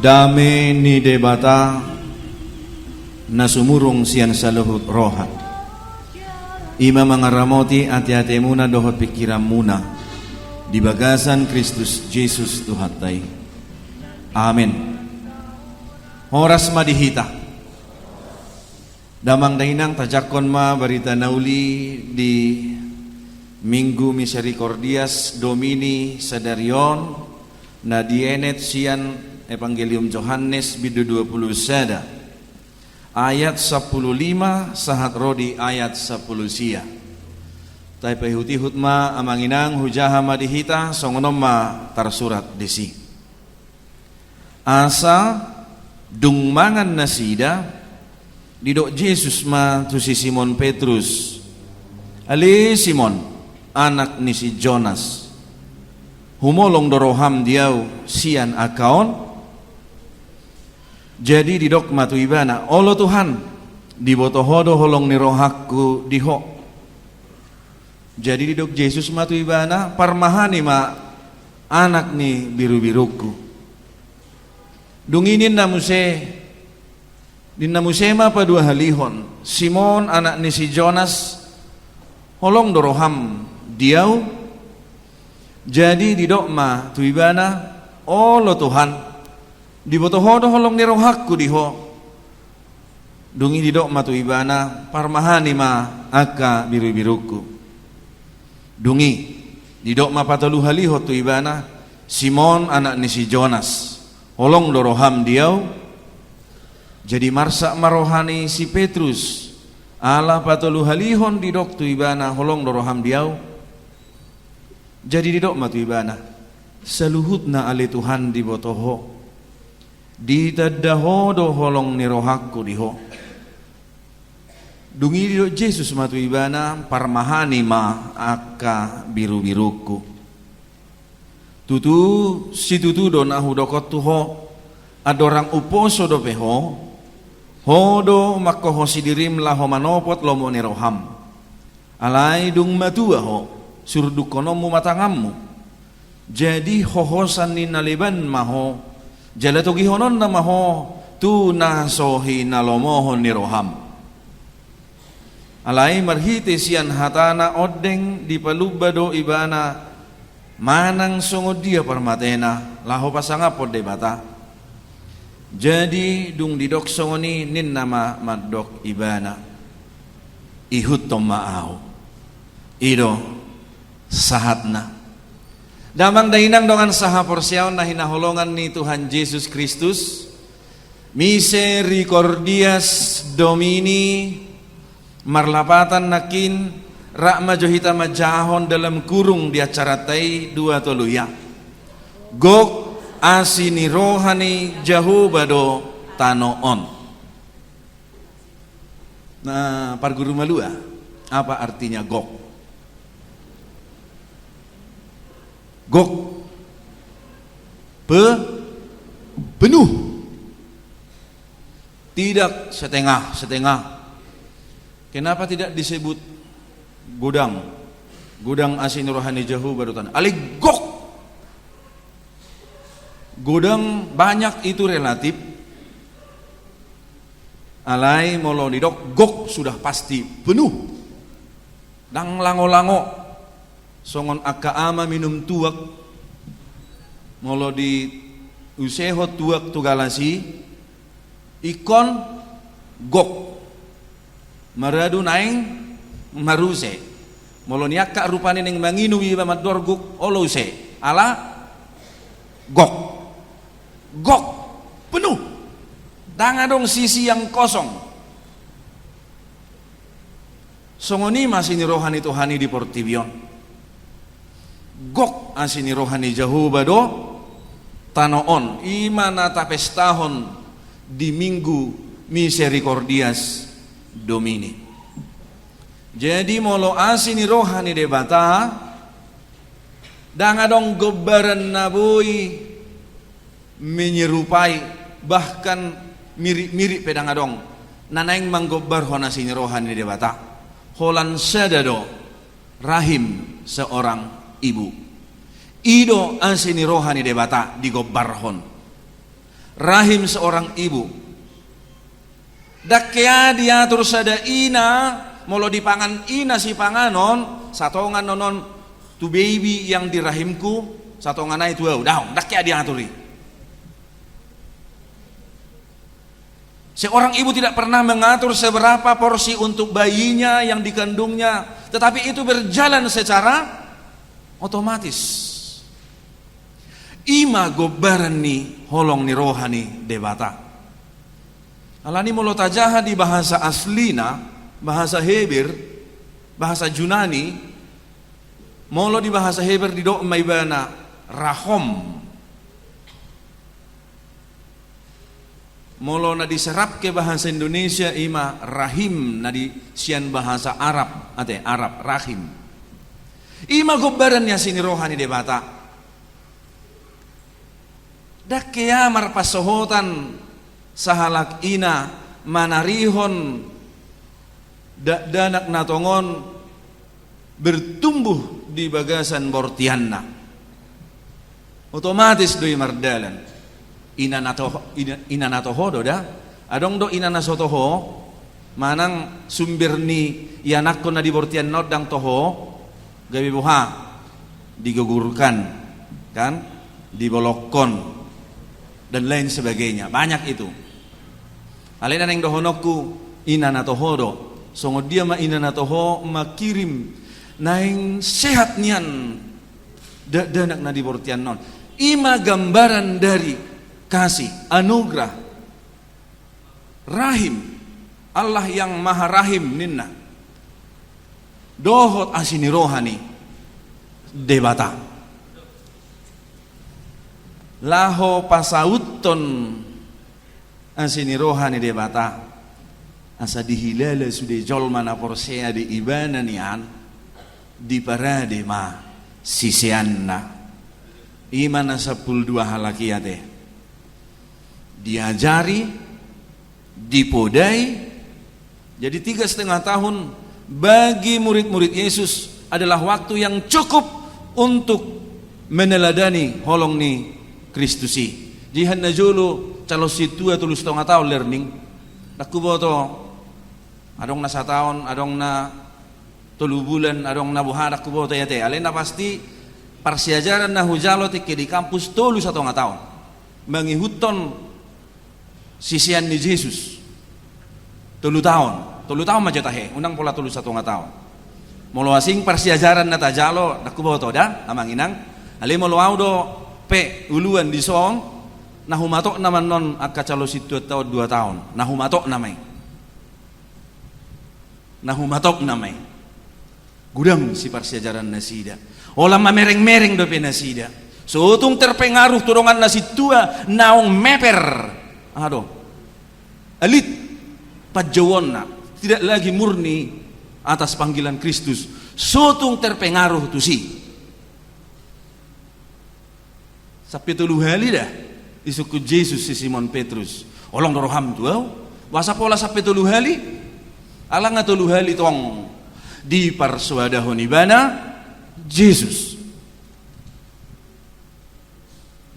Dame ni debata na sumurong siyan sa luhut rohat. Ima mga ramoti ati-ati muna dohot pikiran muna. Di bagasan Kristus Jesus Tuhatay. Amen. Oras madihita. Damang dainang tajakon ma barita nauli di Minggu Misericordias Domini Sadarion na dienet siyan Evangelium Johannes bidu 20 sada ayat 15 sahat rodi ayat 10 sia. Tay pahutihut ma amanginang hujaha madihita songonom ma tarsurat desi. Asa dungmangan nasida didok Jesus ma tu si Simon Petrus. Ali Simon anak ni si Jonas. Humolong doroham diau sian akaon. Jadi didok matu ibana, olo Tuhan, dibotohodo holong ni rohakku diho. Jadi didok Yesus matu ibana, parmahani ma anak ni biru-biruku. Dunginin namuse, din namuse ma pa dua halihon. Simon anak ni si Jonas, holong doroham diau. Jadi didok ma tu ibana, olo Tuhan. Di botohodo holong ni rohakku diho. Dungi didok matu ibana parmahani ma aka biru-biruku. Dungi didok ma patalu haliho tu ibana Simon anak ni si Jonas. Holong doroham diau. Jadi marsa marohani si Petrus. Ala patalu halihon didok tu ibana holong doroham diau. Jadi didok matu ibana saluhut na ale Tuhan di botoho. Di tadahodo holong ni rohakku diho. Dungi dido Jesus matu ibana parmahani ma aka biru-biruku. Tutu si tutu do na hudokot tuho adorang uposo do peho hodo makoho sidirim laho manopot lomo ni roham. Alai dung matua ho surdukonomu matangammu. Jadi hohosan ni naliban maho jalatogi honon na maho tu nasohi nalomohon ni roham. Alai marhite sian hatana odeng di palubado ibana manang songod dia parmatena laho pasangapod debata. Jadi dung didok songoni nin nama madok ibana ihut tom maau ido sahatna. Damang dahinang dongan saha porsyaon na hinaholongan ni Tuhan Yesus Kristus. Misericordias Domini marlapatan nakin rakma johita majahon dalam kurung di acara tay dua toluya. Gok asini rohani jahu bado tanoon. Nah, par guru malua, apa artinya gok? Gok penuh, tidak setengah. Kenapa tidak disebut gudang asin rohani jahu barutan alik gok. Gudang banyak itu relatif. Alai molo didok gok sudah pasti penuh. Dang lango-lango songon aka ama minum tuak molo di useho tuak tugalasi ikon gok maradu naing maruse molo niaka rupane ning manginu iba madorguk olose ala gok penuh dangadong sisi yang kosong songoni masih ni rohani Tuhani di Portibion. Gok asini rohani jahu bado tanoon imana tapestahon di Minggu Misericordias Domini. Jadi molo asini rohani debata dangadong gobaran naboy menyerupai bahkan mirip-mirip pedangadong nanaing manggobar hona asini rohani debata holan sadado rahim seorang ibu. Ido asini rohani debata di gobarhon. rahim seorang ibu. Dakya diatur sada ina, molo dipangan ina si panganon, satongan nonon tu baby yang di rahimku, satongan itu daun, dakya diaturi. Seorang ibu tidak pernah mengatur seberapa porsi untuk bayinya yang dikandungnya, tetapi itu berjalan secara otomatis. Ima gobaran ni holong ni rohani debata. Alani molo tajaha di bahasa aslina, bahasa Heber, bahasa Junani, molo di bahasa Heber di do maibana rahom. Molo na diserap ke bahasa Indonesia ima rahim, na di sian bahasa Arab, ate Arab rahim. Ima gobaran ya sini rohani debata. Dak kiamar pasohotan sahalak ina manarihon danak natongon bertumbuh di bagasan bortianna. Otomatis doi mardalan. Ina natoho do da. Adong do ina nasotoho manang sumbirni yanakko na di bortian nodang toho gabi buha digugurkan kan, dibolokon dan lain sebagainya, banyak itu. Alena neng dohonokku ina natohodo, songo dia ma ina natoho makirim naing sehat nian danak na di bortian non. Ima gambaran dari kasih, anugerah, rahim Allah yang maha rahim ninna. Dohot asini rohani debata. Laho pasauton asini rohani debata. Asa dihilala sude jolma na porsea di ibana nian di parade ma sisianna. Iman asapul dua halakiate. Diajari, dipodai. Jadi 3,5 tahun bagi murid-murid Yesus adalah waktu yang cukup untuk meneladani holong ni Kristusi. Jihan najulu calo situa tulus 2 tahun learning. Daku boto adong na 1 tahun, adong na 3 bulan, adong na buhadak ku boto yate. Alena pasti parsiajaran na hujalo tike di kampus tulus 1 tahun. Mengihuton sisian ni Yesus. 3 tahun. 3 tahun maja tahe, unang pola tulus 1 tahun. Molo asing parsiajaran na tajalo daku boto da amang inang. Ale molo audo pe uluan di song nahumatok naman non akacalo situ tahun 2 tahun nahumatok namay gudang si parsiajaran nasida olam mamereng-mereng do pe nasida so tung terpengaruh turongan nasitua naong meper elit pajawon na tidak lagi murni atas panggilan Kristus so tung terpengaruh tu si Sapi 3 hali dah isuku Yesus si Simon Petrus. Olong doroham tu wasa pola sapi 3 hali. Alang 3 hali tong di parsuadahon ibana Yesus.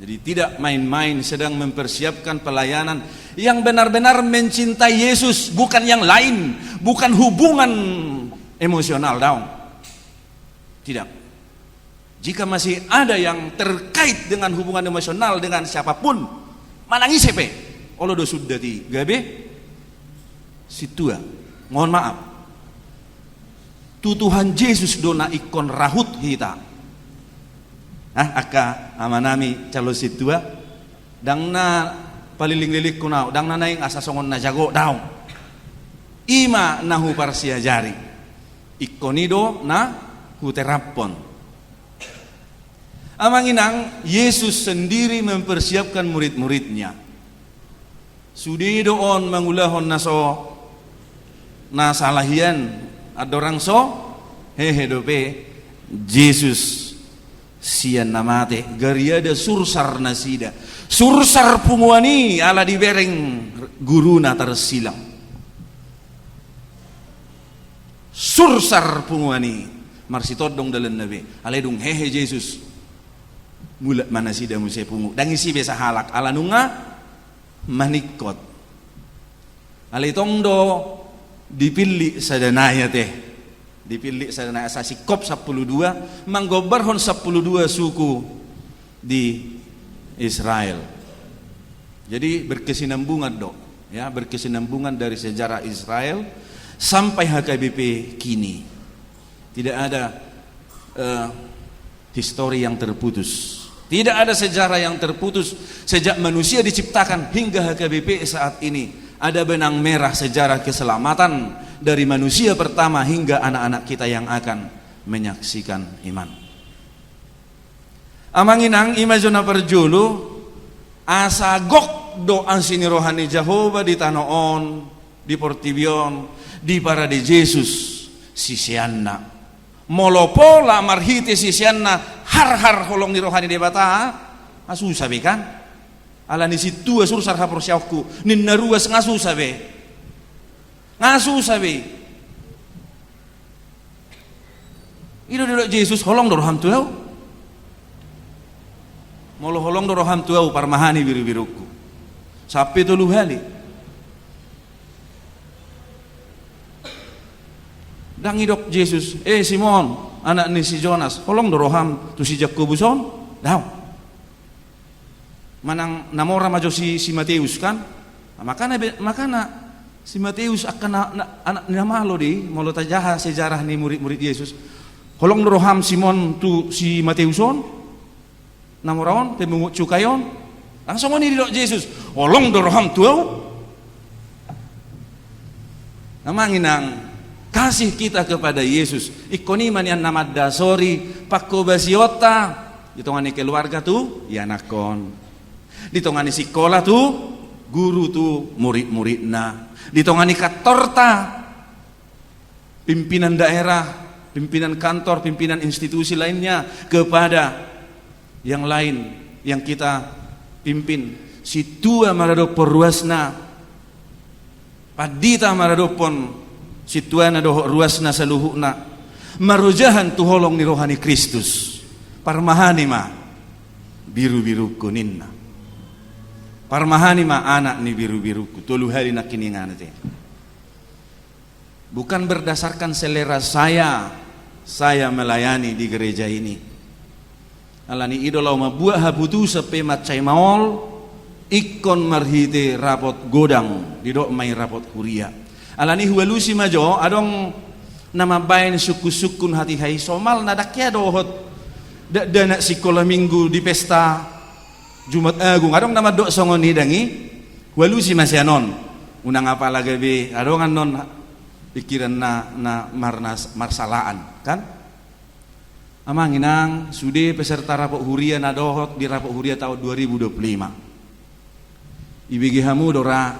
Jadi tidak main-main sedang mempersiapkan pelayanan yang benar-benar mencintai Yesus, bukan yang lain, bukan hubungan emosional daun. Tidak. Jika masih ada yang terkait dengan hubungan emosional dengan siapapun, manangi sepe. Olo do sudah ti gabe situa. Mohon maaf. Tuhan Yesus dona ikon rahut hita. Aka amanami calo situa dang na paliling-lilik kunau, dang na naing asa songon na jago daw. Ima nahu parsiajari. Ikonido na huterapon. Amang inang, Yesus sendiri mempersiapkan murid-muridnya. Sudi doon mangulahon na salahian adorang so hehe dope Yesus sian namate gariada sursar nasida sursar pumuani ala dibereng guru na tersilang sursar pumuani marsitodong dalam nabi aledung hehe Yesus mula mana sida musai pungu dangi si besa halak ala nunga manikot. Alitong do dipilih sadanaya teh. Dipilih sadanaya sa sikop 12 manggobarhon 12 suku di Israel. Jadi berkesinambungan dok, ya, berkesinambungan dari sejarah Israel sampai HKBP kini. Tidak ada histori yang terputus. Tidak ada sejarah yang terputus sejak manusia diciptakan hingga HKBP saat ini. Ada benang merah sejarah keselamatan dari manusia pertama hingga anak-anak kita yang akan menyaksikan iman. Amanginang imajona perjulu asa gok doa sini rohani Jehovah di Tanoon, di Portibion, di para di Yesus sisianna. Molopola marhite sisianna har holong ni rohani debata asu sabe kan? Ala ni situ asur sarha porsiaku nin naruas ngasu sabe. Ngasu sabe. Ido dodok Yesus holong doroham tuau. Molo holong doroham tuau parmahani biru-biruku. Sape tulu hali. Dang idok Yesus, Simon, anak ni si Jonas, holong doroham tu si Jakobuson, daw. Manang namora majo si Matius kan, makana si Matius akan anak namalo di molo tajaha sejarah ni murid-murid Yesus. Holong doroham Simon tu si Mateuson, namoraon pemungut cukayon, langsung ni dok Yesus, holong doroham tuau. Namanginang kasih kita kepada Yesus. Ikoni manian nama dasori pakko basiota, ditongani keluarga tu ya nakon. Ditongani sekolah tu guru tu murid-muridna. Ditongani katorta pimpinan daerah, pimpinan kantor, pimpinan institusi lainnya kepada yang lain yang kita pimpin. Situa marado perruasna padita maradopon situana doh ruasna saluhuna marujahan tu holong ni rohani Kristus parmahani ma biru-biru kuninna. Parmahani ma anak ni biru-biruku tulu hari nak kiningan teh. Bukan berdasarkan selera saya melayani di gereja ini. Alani idola ma buah habutu sepe macai maol ikon marhite rapot godang didok mai rapot kuria. Alani hualusi majo adong nama bain suku-sukun hati hai somal nadakya dohot dana sekolah minggu di pesta Jumat Agung adong nama dok songon hidangi walusi masih anon unang apa lagi be adongan non pikiran na marsalaan kan amanginang sude peserta rapok huria nadohot di rapok huria tahun 2025 ibigi hamu dora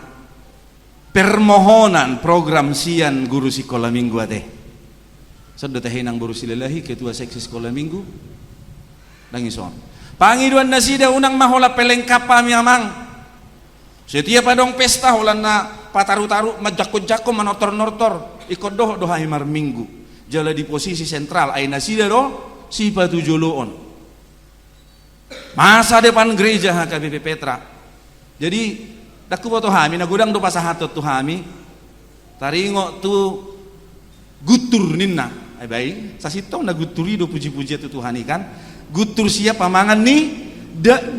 permohonan program sian guru sekolah minggu ate sedot hinang guru silelahi ketua seksi sekolah minggu dangison Pangiduan nasida unang mahola pelengkap kami amang. Setiap adong pesta holan na pataru-taru majako-jako manotor-nortor ikut doh himar minggu. Jala di posisi sentral ay nasida do si patujuluon. Masa depan gereja HKBP Petra. Jadi daku boto hami nagudang do pasahatot tu hami. Taringo tu gutur ninna. Ay bay sasitong naguturi do puji-puji tu Tuhani kan. Gutur siap pamangan ni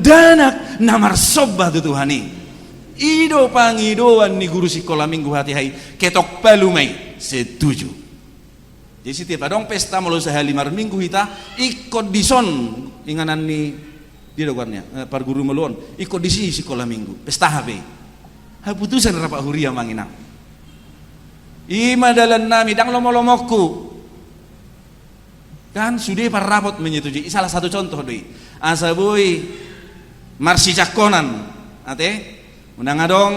danak namar sobah tu Tuhani. Ido pangidoan ni guru sekolah minggu hati hai ketok palumai setuju. Jadi setiap adong pesta malu sehari mar minggu hita ikut dison inganan ni dia dogarnya par guru meluon ikut di sini sekolah minggu pesta habe. Haputusan rapak huria manginang. Ima dalan nami dang lomo-lomokku. Kan sudah para rapot menyetujui. Salah satu contoh doi. Asabui marsi cakonan ate unang adong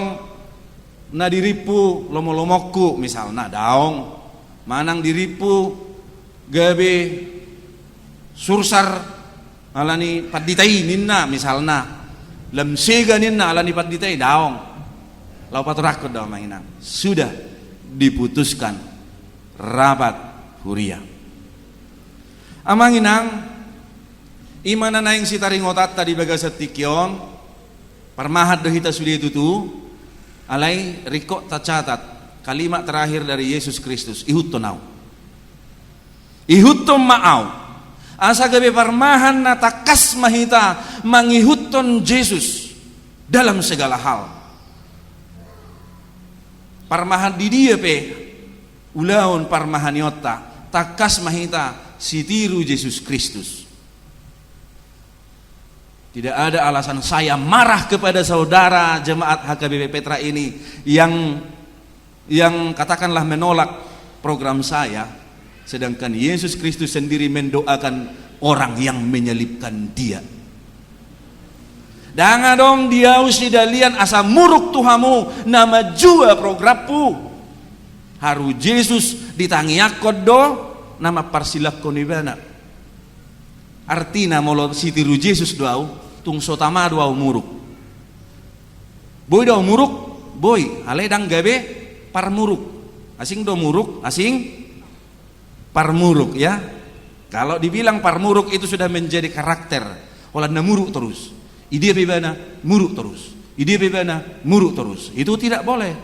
na diripu lomo-lomokku misalna daong manang diripu gabe sursar alani paditai ninna misalna lemsega ninna alani paditai daong lau paturakot daong mainan sudah diputuskan rapat huria amanginang imana naing sitaringotat tadi baga setikyon Parmahat do hita sudah itu tu alai riko tercatat kalimat terakhir dari Yesus Kristus, ihutto nau. Ihutto ma'au. Asa gabe parmahan na takas mahita mangihutton Yesus dalam segala hal. Parmahan di dia pe ulaon parmahan yota takas mahita sitiru Yesus Kristus. Tidak ada alasan saya marah kepada saudara jemaat HKBP Petra ini yang katakanlah menolak program saya, sedangkan Yesus Kristus sendiri mendoakan orang yang menyelibkan dia. Danga dong dia usidalian asa muruk tuhamu nama jua programpu. Haru Yesus ditangiakod do nama parsilakon ibana. Artina molo sitiru Yesus doau tung sotama doau muruk. Boy doau muruk, boy aledang gabe parmuruk. Asing do muruk, asing parmuruk ya. Kalau dibilang parmuruk itu sudah menjadi karakter. Olah na muruk terus. Ide bebana muruk terus. Ide bebana muruk terus. Itu tidak boleh.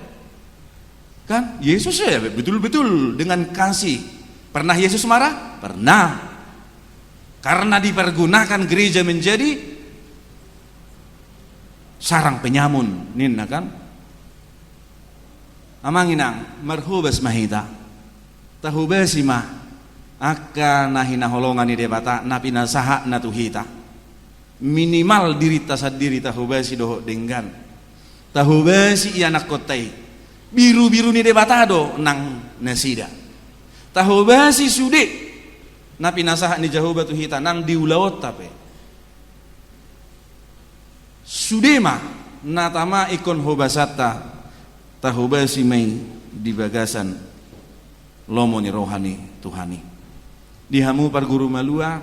Kan Yesus ya betul-betul dengan kasih. Pernah Yesus marah? Pernah. Karena dipergunakan gereja menjadi sarang penyamun, ninna kan? Amanginang marhubas mahita, tahubasi mah akka nahina holongan ni debata napi nasaha natuhita. Minimal diri tasadiri tahubasi doho denggan, tahubasi ianak kotai, biru-biru ni debata do nang nasida, tahubasi sude. Napi nasaha ni jahuba tu hita nang diulawot tape sudema natama ikon hobasata tahubasi mai di bagasan lomo ni rohani Tuhani dihamu par guru malua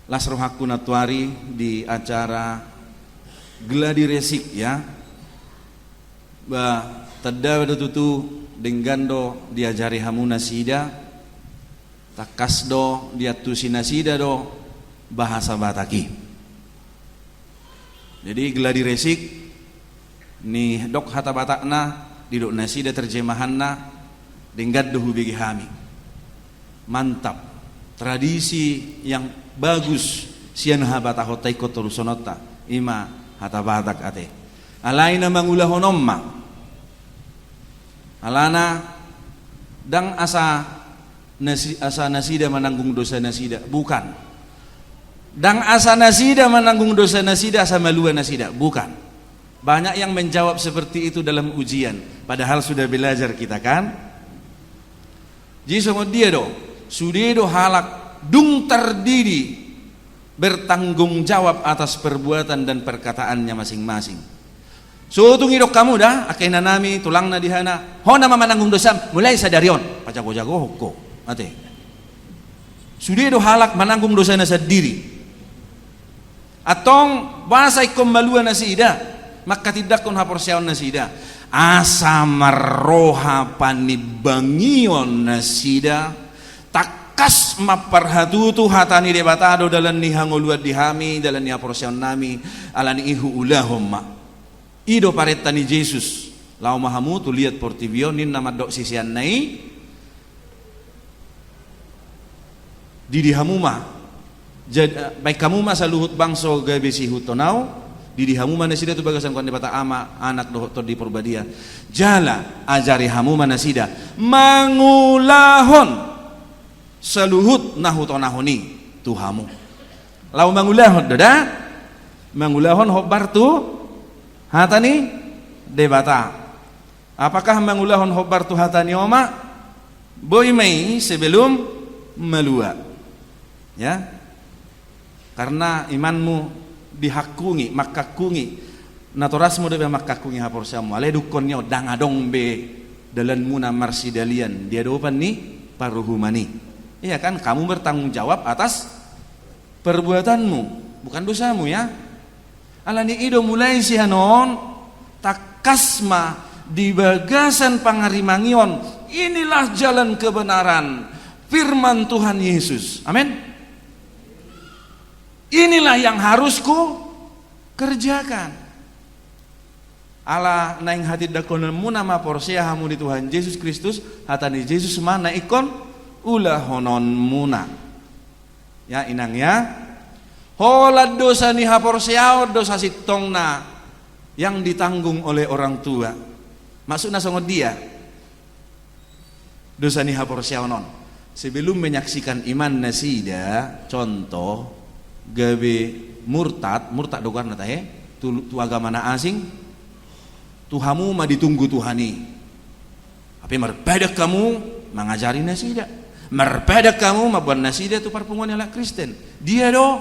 las rohaku natuari di acara gladi resik ya ba tadda tutu denggando diajari hamuna sida takas do dia tusi nasida do bahasa Bataki. Jadi gladi resik ni dok hata batakna di dok nasida terjemahanna denggad dohu begi hami. Mantap. Tradisi yang bagus sian habata hotai kotorusonota ima hata batak ate. Alaina mangulah alana dang asa nasida menanggung dosa nasida, bukan. Dang asa nasida menanggung dosa nasida asa malua nasida, bukan. Banyak yang menjawab seperti itu dalam ujian, padahal sudah belajar kita kan. Jadi semua dia do, sudah do halak dung terdiri bertanggung jawab atas perbuatan dan perkataannya masing-masing. So tung idok kamu dah, akaina nami tulang na dihana, ho nama menanggung dosa mulai sadarion, pajago-jago hoko. Ate. Sudah do halak menanggung dosa na sendiri. Atong basay kumbalua na sida, maka tidak kon haporsiaon na sida. Asa marroha panibangion na sida, takas maparhatutu hatani debatado dalam nihanguluat dihami, dalam nihaporsiaon nami, alani ihu ulahom ma. Ido paretta ni Jesus. Lau mahamu tu lihat portivio nin nama dok sisian nai. Didi hamuma baik kamu masa luhut bangso gabe si hutonau didi hamuma nasida tu bagasan kon debata ama anak doh to di purbadia jala ajari hamuma nasida mangulahon saluhut nahutonahoni tuhamu lau mangulahon dada mangulahon hobar tu hatani debata apakah mangulahon hobar tu hatani oma boy mai sebelum malua ya karena imanmu dihakungi makakungi naturasmu debe makakungi haporsamu ale dukonnya dangadong be dalanmu na marsidalian dia dopan ni paruhumani iya kan kamu bertanggung jawab atas perbuatanmu bukan dosamu ya alani ido mulai si hanon takasma di bagasan pangarimangion inilah jalan kebenaran firman Tuhan Yesus amin. Inilah yang harus ku Kerjakan. Ala naing hati dakonan muna ma porsia hamu di Tuhan Yesus Kristus hatani Yesus mana ikon ulah honon muna. Ya inang ya. Holad dosa ni haporsiao dosa sitong na yang ditanggung oleh orang tua. Maksudnya songod dia. Dosa ni haporsiao non. Sebelum menyaksikan iman nasida, contoh gawe murtad dogar na tahe, tu agama na asing. Tuhamu ma ditunggu Tuhani. Tapi merpedak kamu mengajari nasida. Merpedak kamu mabuan nasida tu parpungon ala Kristen. Dia do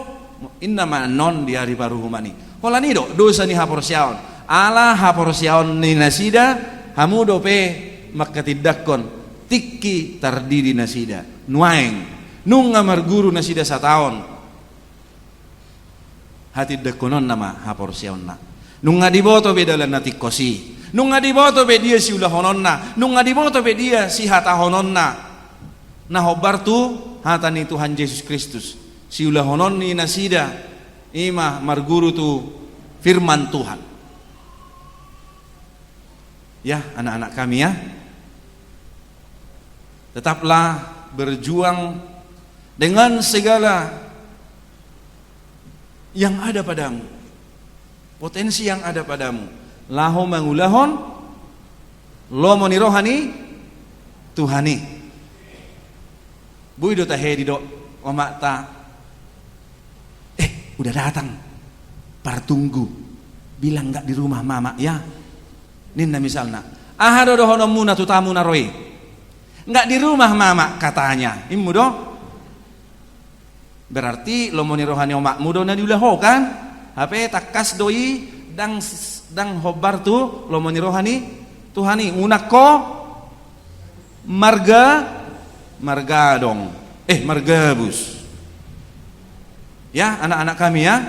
inna ma non di hari paruhumani. Hola ni do dosa ni haporsiaon. Ala haporsiaon ni nasida hamu do pe makatidakon tiki tardiri nasida. Nuaeng nung ngamar guru nasida sataon. Hati dakonon nama haporsiaon na. Nung ngadiboto be dalan natik kosi, nung ngadiboto be dia si ulah hononna, nung ngadiboto be dia si hata hononna. Nah hobar tu hata ni Tuhan Yesus Kristus, si ulah honon ni nasida, ima marguru tu firman Tuhan. Ya anak-anak kami ya, tetaplah berjuang dengan segala yang ada padamu. Potensi yang ada padamu. Laho mangulahon, lo moni rohani, Tuhani. Bui do tahe di do, omak ta. Udah datang. Partunggu. Bilang nggak di rumah mama ya. Ninna misalnya. Ahado do hono muna tu tamu naroi. Nggak di rumah mama katanya. Immu do. Berarti lo moni rohani omak mudo na diulaho kan? Hape takas doi dang hobar tu lo moni rohani Tuhani unako marga dong margabus ya anak-anak kami ya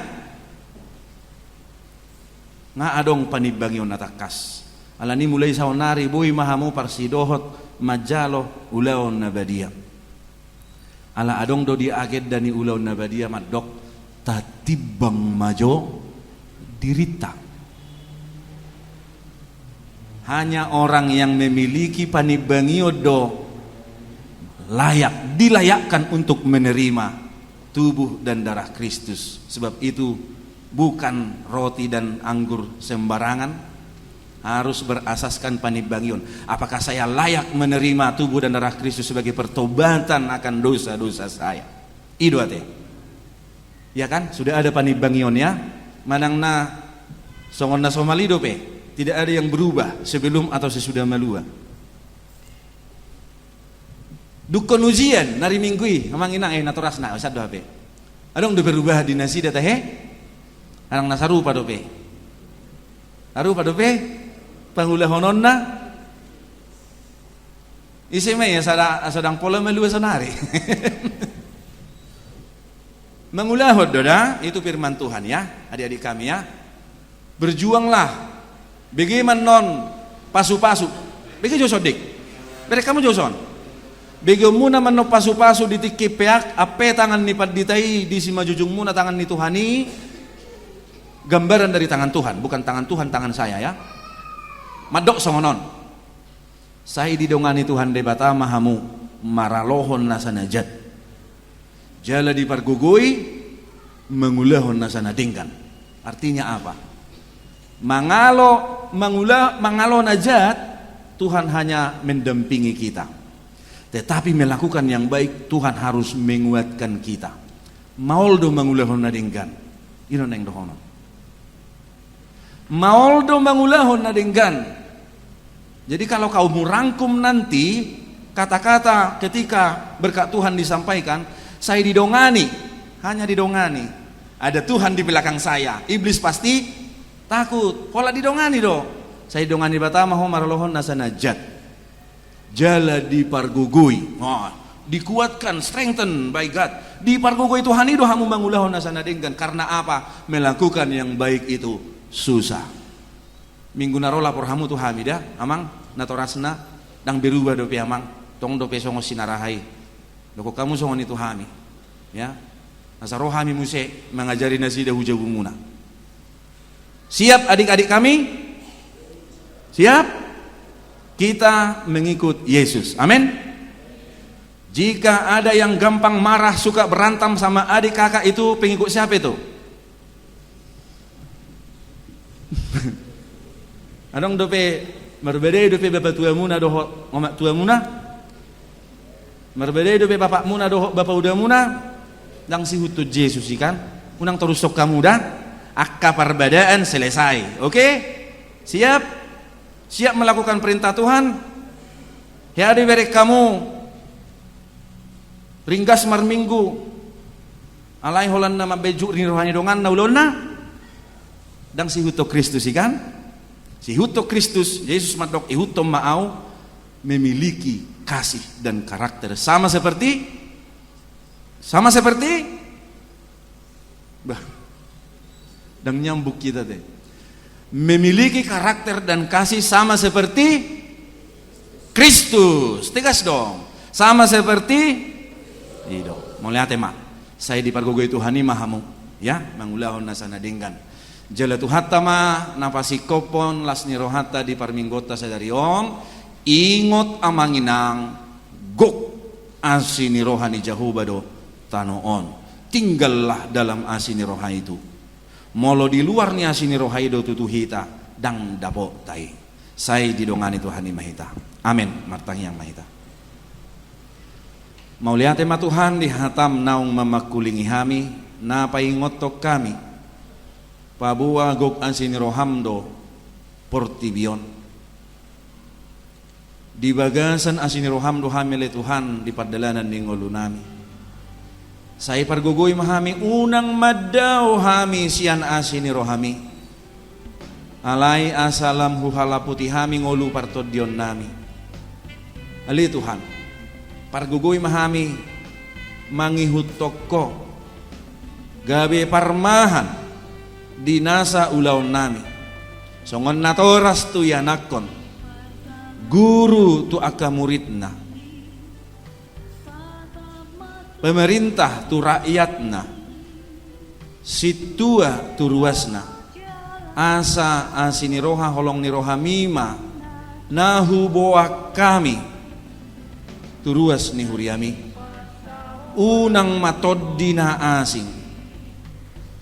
nga adong panibangyon natakas alani mulai saunari boy mahamu parsidohot majalo ulaon nabadia ala adong do di aged dani ulaon nabadia madok tatibang majo dirita. Hanya orang yang memiliki panibangiodo dilayakkan untuk menerima tubuh dan darah Kristus. Sebab itu bukan roti dan anggur sembarangan, harus berasaskan panibangion. Apakah saya layak menerima tubuh dan darah Kristus sebagai pertobatan akan dosa-dosa saya? Itu ate. Ya kan, sudah ada panibangion ya. Manang na songon na somali dope. Tidak ada yang berubah sebelum atau sesudah malua. Dukon ujian nari minggui, amang ina naturas na usad dope. Adong do berubah di nasida tahe. Anang nasarupa dope. Arupa dope pangulah honon na. Isime ya sadang pola malua sonari. Mengulahod doda itu firman Tuhan ya adik-adik kami ya. Berjuanglah bagaimana non pasu-pasu bagi josodik beri kamu joson bagaimana mano pasu-pasu ditikip peak ape tangan ni paditai di sima jujung muna tangan ni Tuhani gambaran dari tangan Tuhan bukan tangan Tuhan tangan saya ya madok songonon saya didongani Tuhan debata mahamu maralohon nasanajat jala dipargugui mengulahon nasanadingkan artinya apa mangalo najat Tuhan hanya mendampingi kita tetapi melakukan yang baik Tuhan harus menguatkan kita mauldo mangulahon nadingkan ino neng dohono mauldo mangulahon nadingkan. Jadi kalau kau merangkum nanti kata-kata ketika berkat Tuhan disampaikan saya didongani, hanya didongani. Ada Tuhan di belakang saya. Iblis pasti takut. Pola didongani do. Saya dongani batama ho marolohon nasanajat. Jala dipargugui. Oh, dikuatkan, strengthen by God. Dipargugui Tuhan itu hamu mangulahon nasanadenggan. Karena apa? Melakukan yang baik itu susah. Minggu narola por hamu tu hamida, amang natorasna dang berubah do pe amang. Tong do pe songo sinarahai. Loko kamu songon itu hami, ya. Nasa rohami muse mengajari nasida hujabumuna. Siap adik-adik kami? Siap? Kita mengikut Yesus. Amin. Jika ada yang gampang marah, suka berantem sama adik kakak, itu pengikut siapa itu? Adong dope berbeda dope bapak tua muna doh omak tua muna. Berbeda dope bapak muna doh bapak udah muna. Dang si hutut Yesus ikan. Unang terus sok kamu dah. Akka perbedaan selesai. Oke? Siap? Siap melakukan perintah Tuhan? Ya di berek kamu ringgas mar minggu. Alai holan nama bejuk ring rohani dongan naulona. Dang si huto Kristus ikan. Si huto Kristus, Yesus madok ihuto maau memiliki kasih dan karakter sama seperti dan nyambuk kita deh. Memiliki karakter dan kasih sama seperti Kristus. Tegas dong. Sama seperti itu. Mau lihat emak. Saya dipargogo itu hani mahamu, ya, mangulahon nasana denggan. Jala tuhata ma napasi kopon lasni rohata di parminggota sadarion ingot amanginang gok asini rohani jahubado tanoon. Tinggallah dalam asini roha itu. Molo di luar ni asini roha itu tutuhita dang dapo tai. Saya didongani Tuhani mahita. Amin. Martang yang mahita. Mau lihat tema Tuhan di hatam naung mamakulingi hami na paingotok kami. Pabuwa gok ansini rohamdo portibion. Di bagasan asini rohamdo hamile Tuhan di padalanan ningolu nami. Saya pargogoy mahami unang madaw hami sian asini rohami. Alai asalam huhala putih hami ngolu partodion nami. Ali Tuhan. Pargogoy mahami mangihut toko gabe parmahan dinasa ulaw nami. Songon natoras tu yanakon guru tu aka muridna, pemerintah tu rakyatna, situa tu ruasna, asa asini roha holong ni roha mima nahu boa kami tu ruas ni huriami unang matod dina asing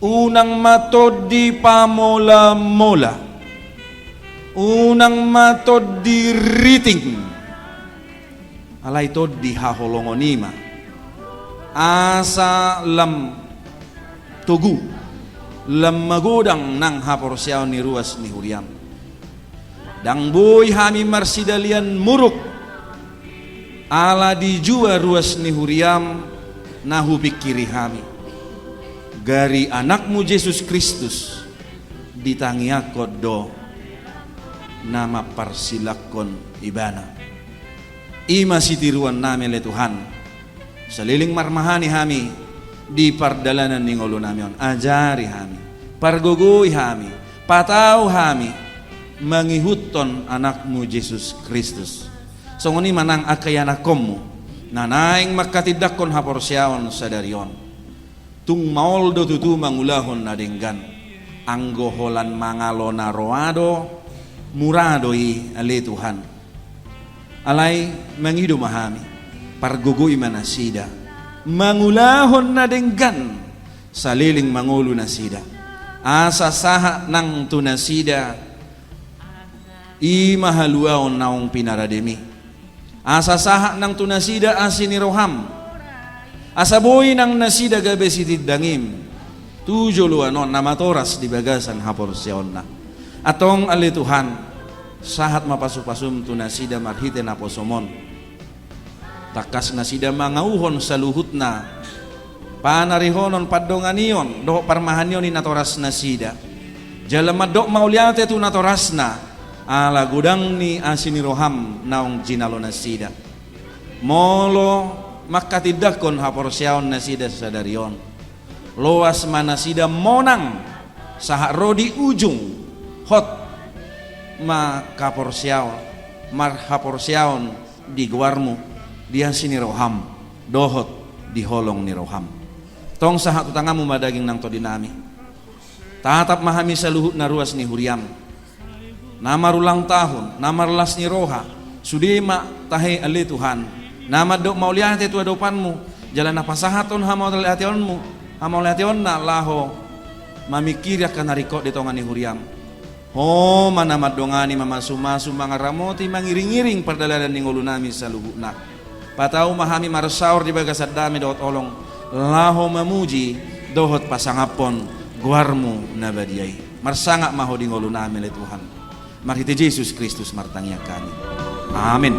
unang matod di pamola-mola, unang matod di riting, alay tod di haholongonima, asa lam tugu, lam magudang nang haporsyaw ni ruas ni huriam. Dang boy hami marsidalian muruk, ala di jua ruas ni huriam nahu pikiri hami. Gari anakmu Yesus Kristus ditangiakod do nama parsilakon ibana. Ima sitiruan namin le Tuhan. Saliling marmahani hami di pardalanan ni ngolo namin. Ajari hami, pargogoy hami, pataw hami mangihuton anakmu Yesus Kristus. So ngoni manang akayanakommu nanaing makatidakon haporsyaon sadarion. Tung maol do tutu mangulahon na denggan anggoholan mangalona roado muradoi ale Tuhan alay mangido mahami pargogoy manasida mangulahon na denggan saliling mangulu nasida asa saha nang tunasida imahaluaon naong pinarademi asa saha nang tunasida asini roham asaboy nang nasida gabe sitid dangim tujulo anon namatoras di bagasan haporsyaon na atong ali Tuhan sahat mapasupasum tu nasida marhite na posomon takas nasida mangauhon sa luhut na panarihonon padonganion do parmahanion ni natoras nasida jalamadok mauliate tu natoras na ala gudang ni asini roham naong jinalo nasida molo makatidakon haporsyaon nasida sadarion loas manasida monang saha rodi ujung hot makaporsyaon mar haporsyaon di guarmu dia sini roham dohot di holong ni roham tong saha tutangamu madaging nang to dinami tatap mahami saluhut na ruas ni huriam. Nama ulang tahun, nama relas ni roha, sudima tahe ali Tuhan. Nama dok mauliate tu adopanmu, jalan apa sahaton hama liationmu, hama liation na laho, mamikir akan narikot di tongan ni huriam. Oh mana madongani mamasu-masu mangaramoti mangiring-iring perdalanan ni ngulunami saluhutna. Patau mahami marsaur di bagasad dami dohot olong, laho memuji dohot pasangapon guarmu nabadiai. Marsangak maho di ngulunami le Tuhan. Makiti Yesus Kristus martangnya kami. Amin.